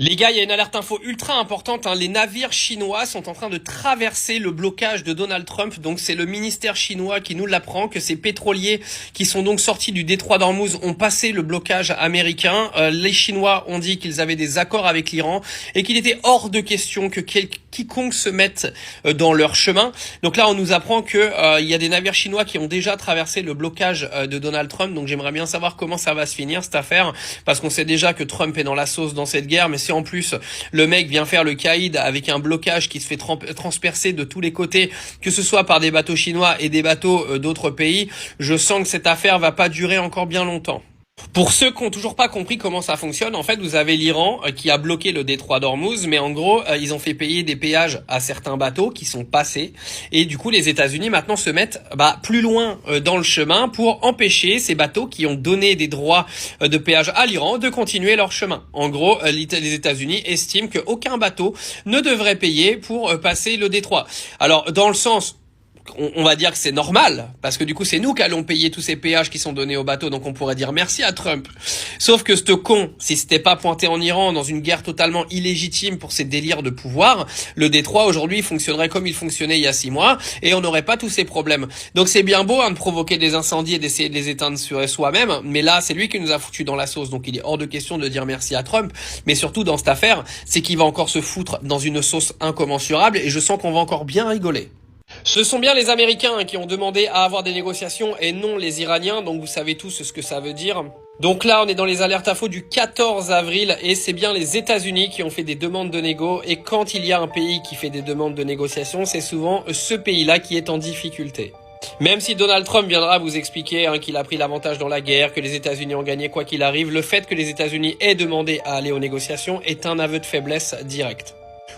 Les gars, il y a une alerte info ultra importante, hein. Les navires chinois sont en train de traverser le blocage de Donald Trump. Donc c'est le ministère chinois qui nous l'apprend, que ces pétroliers qui sont donc sortis du détroit d'Ormuz ont passé le blocage américain. Les Chinois ont dit qu'ils avaient des accords avec l'Iran et qu'il était hors de question que quiconque se mette dans leur chemin. Donc là, on nous apprend que il y a des navires chinois qui ont déjà traversé le blocage de Donald Trump. Donc j'aimerais bien savoir comment ça va se finir cette affaire, parce qu'on sait déjà que Trump est dans la sauce dans cette guerre, mais si en plus le mec vient faire le caïd avec un blocage qui se fait transpercer de tous les côtés, que ce soit par des bateaux chinois et des bateaux d'autres pays, je sens que cette affaire va pas durer encore bien longtemps. Pour ceux qui n'ont toujours pas compris comment ça fonctionne, en fait, vous avez l'Iran qui a bloqué le détroit d'Ormuz, mais en gros, ils ont fait payer des péages à certains bateaux qui sont passés, et du coup, les États-Unis maintenant se mettent plus loin dans le chemin pour empêcher ces bateaux qui ont donné des droits de péage à l'Iran de continuer leur chemin. En gros, les États-Unis estiment qu'aucun bateau ne devrait payer pour passer le détroit. Alors, dans le sens, on va dire que c'est normal, parce que du coup c'est nous qui allons payer tous ces péages qui sont donnés aux bateaux, donc on pourrait dire merci à Trump. Sauf que ce con, si c'était pas pointé en Iran dans une guerre totalement illégitime pour ses délires de pouvoir, le détroit aujourd'hui fonctionnerait comme il fonctionnait il y a 6 mois, et on n'aurait pas tous ces problèmes. Donc c'est bien beau de provoquer des incendies et d'essayer de les éteindre sur soi-même, mais là c'est lui qui nous a foutu dans la sauce, donc il est hors de question de dire merci à Trump. Mais surtout dans cette affaire, c'est qu'il va encore se foutre dans une sauce incommensurable, et je sens qu'on va encore bien rigoler. Ce sont bien les Américains qui ont demandé à avoir des négociations et non les Iraniens, donc vous savez tous ce que ça veut dire. Donc là, on est dans les alertes info du 14 avril et c'est bien les États-Unis qui ont fait des demandes de négo. Et quand il y a un pays qui fait des demandes de négociation, c'est souvent ce pays-là qui est en difficulté. Même si Donald Trump viendra vous expliquer qu'il a pris l'avantage dans la guerre, que les États-Unis ont gagné quoi qu'il arrive, le fait que les États-Unis aient demandé à aller aux négociations est un aveu de faiblesse direct.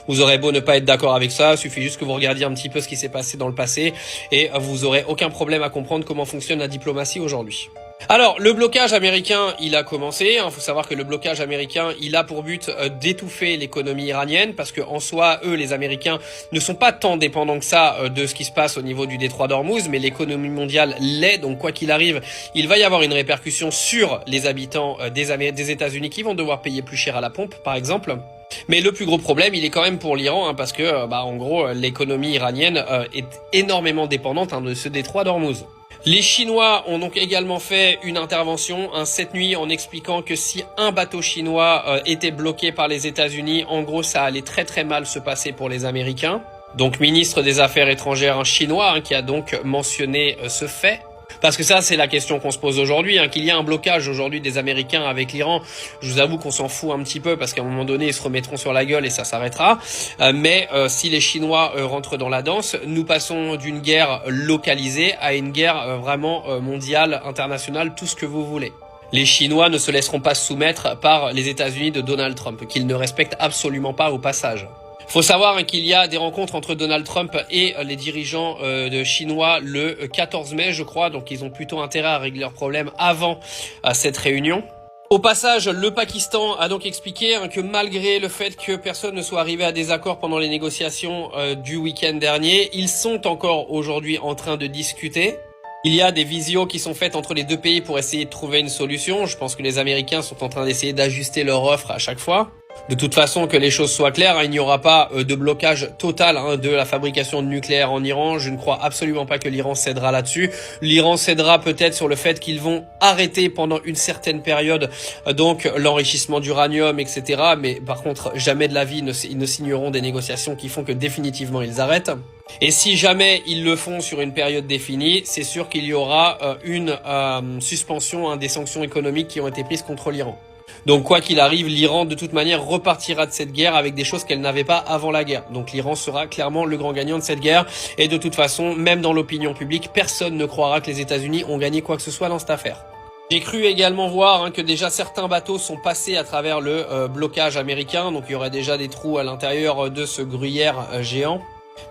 Vous aurez beau ne pas être d'accord avec ça, il suffit juste que vous regardiez un petit peu ce qui s'est passé dans le passé et vous aurez aucun problème à comprendre comment fonctionne la diplomatie aujourd'hui. Alors, le blocage américain, il a commencé. Faut savoir que le blocage américain, il a pour but d'étouffer l'économie iranienne, parce que en soi, eux, les Américains, ne sont pas tant dépendants que ça de ce qui se passe au niveau du détroit d'Ormuz, mais l'économie mondiale l'est. Donc, quoi qu'il arrive, il va y avoir une répercussion sur les habitants des États-Unis qui vont devoir payer plus cher à la pompe, par exemple. Mais le plus gros problème, il est quand même pour l'Iran, parce que, en gros, l'économie iranienne est énormément dépendante de ce détroit d'Ormuz. Les Chinois ont donc également fait une intervention cette nuit en expliquant que si un bateau chinois était bloqué par les États-Unis, en gros, ça allait très très mal se passer pour les Américains. Donc, ministre des Affaires étrangères chinois qui a donc mentionné ce fait. Parce que ça, c'est la question qu'on se pose aujourd'hui, qu'il y a un blocage aujourd'hui des Américains avec l'Iran. Je vous avoue qu'on s'en fout un petit peu, parce qu'à un moment donné, ils se remettront sur la gueule et ça s'arrêtera. Mais si les Chinois rentrent dans la danse, nous passons d'une guerre localisée à une guerre vraiment mondiale, internationale, tout ce que vous voulez. Les Chinois ne se laisseront pas soumettre par les États-Unis de Donald Trump, qu'ils ne respectent absolument pas au passage. Faut savoir qu'il y a des rencontres entre Donald Trump et les dirigeants de chinois le 14 mai, je crois, donc ils ont plutôt intérêt à régler leurs problèmes avant cette réunion. Au passage, le Pakistan a donc expliqué que malgré le fait que personne ne soit arrivé à des accords pendant les négociations du week-end dernier, ils sont encore aujourd'hui en train de discuter. Il y a des visios qui sont faites entre les deux pays pour essayer de trouver une solution. Je pense que les Américains sont en train d'essayer d'ajuster leur offre à chaque fois. De toute façon, que les choses soient claires, il n'y aura pas de blocage total de la fabrication de nucléaire en Iran. Je ne crois absolument pas que l'Iran cédera là-dessus. L'Iran cédera peut-être sur le fait qu'ils vont arrêter pendant une certaine période donc l'enrichissement d'uranium, etc. Mais par contre, jamais de la vie ils ne signeront des négociations qui font que définitivement ils arrêtent. Et si jamais ils le font sur une période définie, c'est sûr qu'il y aura une suspension des sanctions économiques qui ont été prises contre l'Iran. Donc quoi qu'il arrive, l'Iran de toute manière repartira de cette guerre avec des choses qu'elle n'avait pas avant la guerre. Donc l'Iran sera clairement le grand gagnant de cette guerre. Et de toute façon, même dans l'opinion publique, personne ne croira que les États-Unis ont gagné quoi que ce soit dans cette affaire. J'ai cru également voir que déjà certains bateaux sont passés à travers le blocage américain. Donc il y aurait déjà des trous à l'intérieur de ce gruyère géant.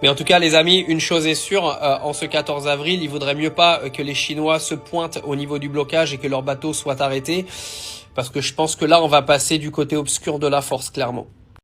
Mais en tout cas, les amis, une chose est sûre, en ce 14 avril, il vaudrait mieux pas que les Chinois se pointent au niveau du blocage et que leurs bateaux soient arrêtés. Parce que je pense que là, on va passer du côté obscur de la force, clairement.